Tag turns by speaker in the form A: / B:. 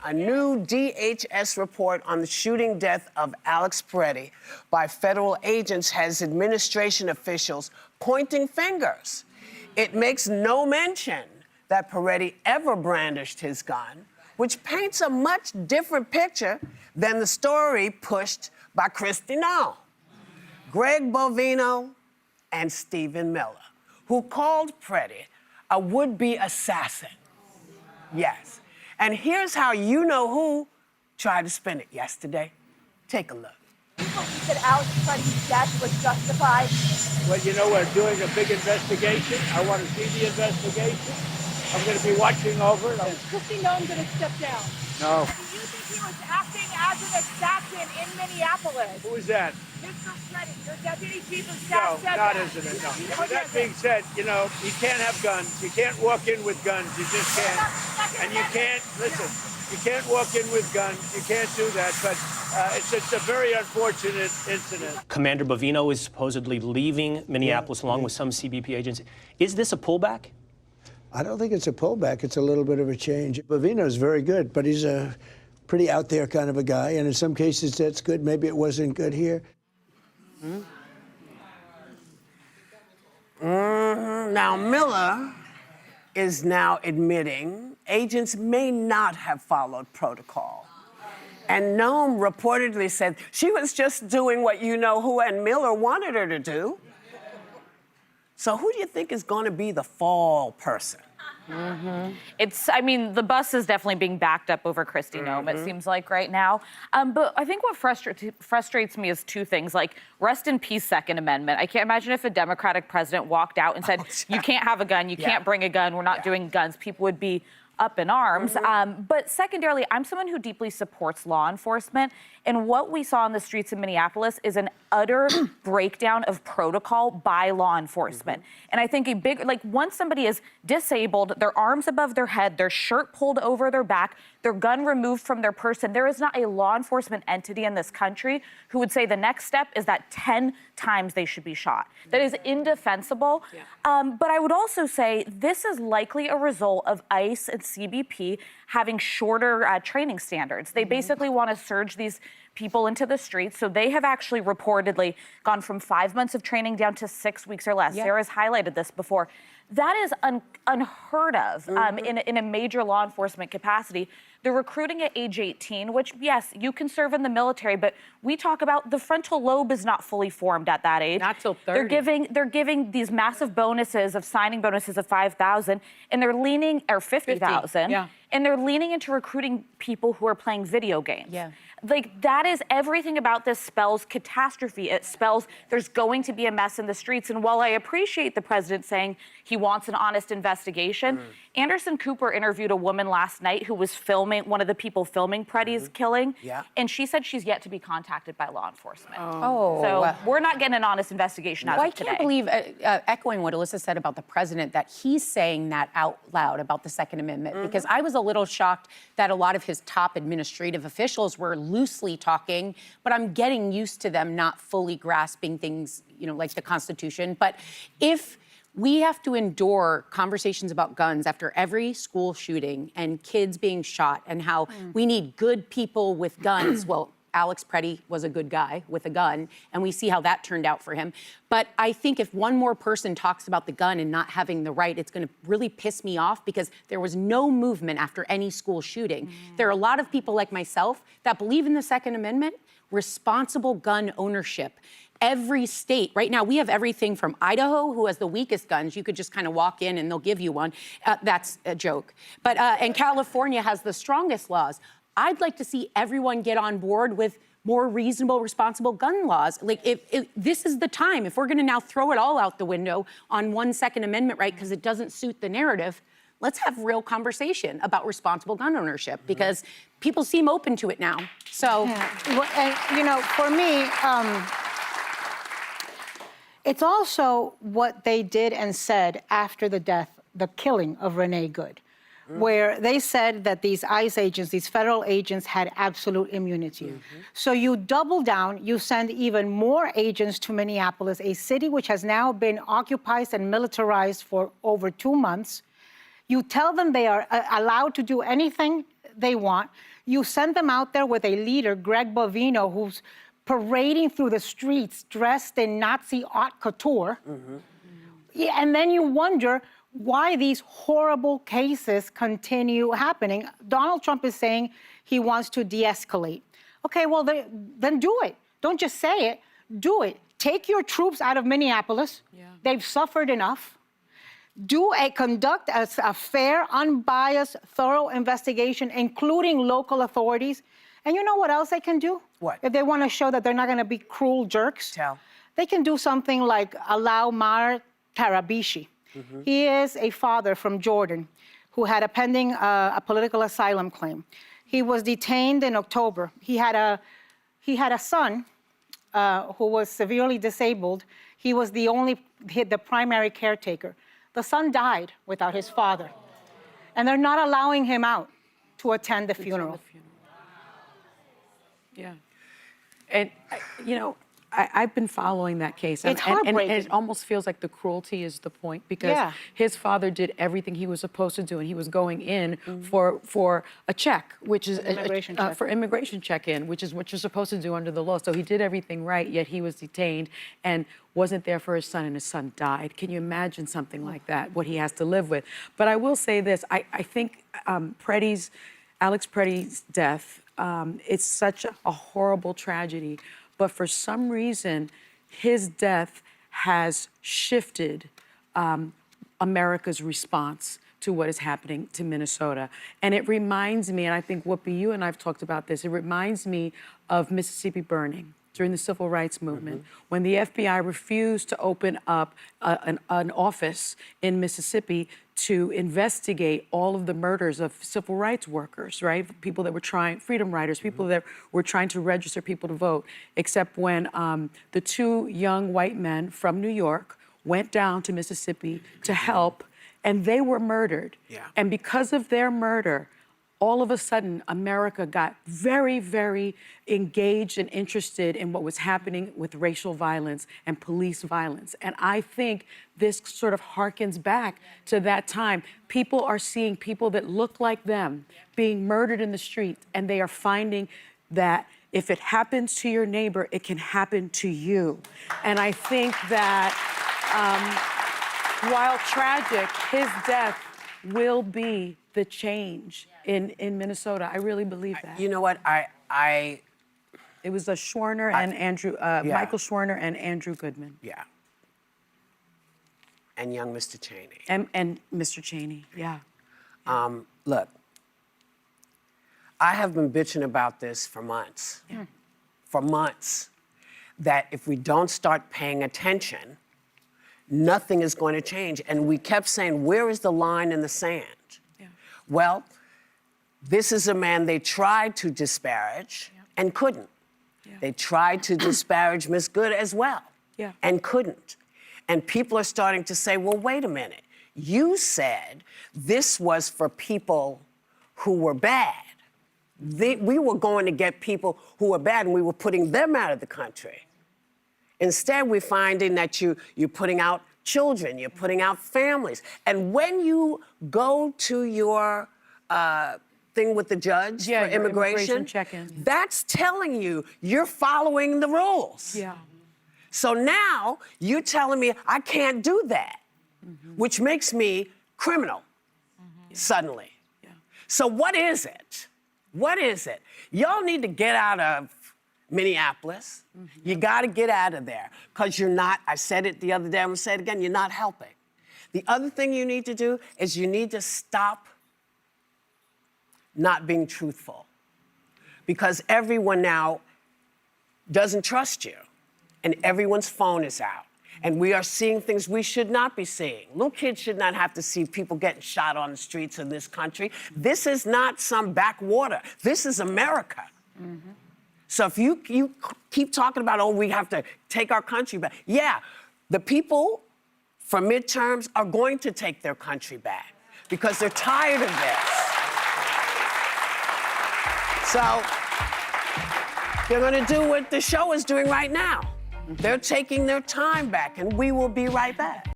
A: A new DHS report on the shooting death of Alex Pretti by federal agents has administration officials pointing fingers. It makes no mention that Pretti ever brandished his gun, which paints a much different picture than the story pushed by Kristi Noem, Greg Bovino, and Stephen Miller, who called Pretti a would-be assassin. Yes. And here's how you know who tried to spin it yesterday. Take a look.
B: You believe that Alex Pretti's death was justified?
C: Well, you know, we're doing a big investigation. I want to see the investigation. I'm going to be watching over it.
B: Is Kristi Noem going to step down?
C: No.
B: Do you think he was acting as an assassin in Minneapolis?
C: Who is that?
B: Mr. Pretti, your deputy chief of
C: No,
B: staff said
C: not
B: that.
C: isn't it? No. That being said, you know, you can't have guns. You can't walk in with guns. You just can't. And you can't, listen, you can't walk in with guns. You can't do that. But it's a very unfortunate incident.
D: Commander Bovino is supposedly leaving Minneapolis along with some CBP agents. Is this a pullback?
E: I don't think it's a pullback. It's a little bit of a change. Bovino's very good, but he's a pretty out there kind of a guy. And in some cases, that's good. Maybe it wasn't good here.
A: Now, Miller is now admitting agents may not have followed protocol. And Noem reportedly said she was just doing what you know who and Miller wanted her to do. So who do you think is going to be the fall person?
F: I mean, the bus is definitely being backed up over Kristi Noem, it seems like right now. But I think what frustrates me is two things, like rest in peace Second Amendment. I can't imagine if a Democratic president walked out and said, you can't have a gun, you can't bring a gun, we're not doing guns. People would be up in arms. But secondarily, I'm someone who deeply supports law enforcement. And what we saw in the streets of Minneapolis is an utter breakdown of protocol by law enforcement. And I think a big, like once somebody is disabled, their arms above their head, their shirt pulled over their back, their gun removed from their person, there is not a law enforcement entity in this country who would say the next step is that 10 times they should be shot. That is indefensible. But I would also say this is likely a result of ICE and CBP having shorter training standards. They basically want to surge these people into the streets. So they have actually reportedly gone from 5 months of training down to 6 weeks or less. Sarah's highlighted this before. That is unheard of in a major law enforcement capacity. They're recruiting at age 18, which, yes, you can serve in the military, but we talk about the frontal lobe is not fully formed at that age.
G: Not till 30.
F: They're giving these massive bonuses of signing bonuses of $5,000, and they're leaning, or $50,000, and they're leaning into recruiting people who are playing video games. Like, that is everything about this spells catastrophe. It spells there's going to be a mess in the streets. And while I appreciate the president saying he wants an honest investigation, Anderson Cooper interviewed a woman last night who was filming, one of the people filming Pretti's killing. And she said she's yet to be contacted by law enforcement. So we're not getting an honest investigation out of today.
G: I can't believe, echoing what Alyssa said about the president, that he's saying that out loud about the Second Amendment, because I was a little shocked that a lot of his top administrative officials were loosely talking, but I'm getting used to them not fully grasping things, you know, like the Constitution. But if we have to endure conversations about guns after every school shooting and kids being shot and how we need good people with guns, well, Alex Pretti was a good guy with a gun, and we see how that turned out for him. But I think if one more person talks about the gun and not having the right, it's going to really piss me off, because there was no movement after any school shooting. There are a lot of people like myself that believe in the Second Amendment, responsible gun ownership. Every state, right now, we have everything from Idaho, who has the weakest guns. You could just kind of walk in and they'll give you one. That's a joke. But and California has the strongest laws. I'd like to see everyone get on board with more reasonable, responsible gun laws. Like, if this is the time, if we're going to now throw it all out the window on one Second Amendment right because it doesn't suit the narrative, let's have real conversation about responsible gun ownership, because people seem open to it now. So,
H: well, and, you know, for me, it's also what they did and said after the death, the killing of Renee Good, where they said that these ICE agents, these federal agents, had absolute immunity. So you double down, you send even more agents to Minneapolis, a city which has now been occupied and militarized for over 2 months. You tell them they are allowed to do anything they want. You send them out there with a leader, Greg Bovino, who's parading through the streets dressed in Nazi haute couture. Yeah, and then you wonder why these horrible cases continue happening. Donald Trump is saying he wants to de-escalate. Okay, well, then do it. Don't just say it, do it. Take your troops out of Minneapolis. Yeah. They've suffered enough. Conduct a fair, unbiased, thorough investigation, including local authorities. And you know what else they can do?
A: What?
H: If they want to show that they're not going to be cruel jerks.
A: Tell.
H: They can do something like allow Mar Tarabishi. He is a father from Jordan who had a pending a political asylum claim. He was detained in October. He had a son who was severely disabled. He was the primary caretaker. The son died without his father. And they're not allowing him out to attend the funeral.
I: Yeah. And, I've been following that case.
H: It's heartbreaking.
I: And it almost feels like the cruelty is the point because his father did everything he was supposed to do, and he was going in for a check, which is for immigration check-in, which is what you're supposed to do under the law. So he did everything right, yet he was detained and wasn't there for his son, and his son died. Can you imagine something like that, what he has to live with? But I will say this, I think Alex Pretti's death, it's such a horrible tragedy. But for some reason, his death has shifted America's response to what is happening to Minnesota. And it reminds me, and I think Whoopi, you and I have talked about this, it reminds me of Mississippi burning during the Civil Rights Movement, when the FBI refused to open up an office in Mississippi to investigate all of the murders of civil rights workers, right? People that were freedom riders, people that were trying to register people to vote, except when the two young white men from New York went down to Mississippi to help, and they were murdered. Yeah. And because of their murder, all of a sudden, America got very, very engaged and interested in what was happening with racial violence and police violence. And I think this sort of harkens back to that time. People are seeing people that look like them being murdered in the street, and they are finding that if it happens to your neighbor, it can happen to you. And I think that while tragic, his death will be the change in Minnesota. I really believe that.
A: You know what?
I: It was a Schwerner and Andrew, Michael Schwerner and Andrew Goodman.
A: Yeah. And young Mr. Cheney.
I: And Mr. Cheney, yeah.
A: Look, I have been bitching about this for months. Yeah. For months. That if we don't start paying attention, nothing is going to change. And we kept saying, where is the line in the sand? Yeah. Well, this is a man they tried to disparage and couldn't. Yeah. They tried to disparage Ms. Good as well and couldn't. And people are starting to say, well, wait a minute. You said this was for people who were bad. We were going to get people who were bad, and we were putting them out of the country. Instead, we're finding that you're putting out children, you're putting out families. And when you go to your thing with the judge for immigration
I: check-in,
A: that's telling you you're following the rules.
I: Yeah.
A: So now you're telling me I can't do that, which makes me criminal suddenly. Yeah. So what is it? What is it? Y'all need to get out of Minneapolis. You got to get out of there because you're not, I said it the other day, I'm going to say it again, you're not helping. The other thing you need to do is you need to stop not being truthful because everyone now doesn't trust you and everyone's phone is out. And we are seeing things we should not be seeing. Little kids should not have to see people getting shot on the streets of this country. This is not some backwater. This is America. So if you keep talking about, oh, we have to take our country back. Yeah, the people for midterms are going to take their country back because they're tired of this. So they're going to do what the show is doing right now. They're taking their time back, and we will be right back.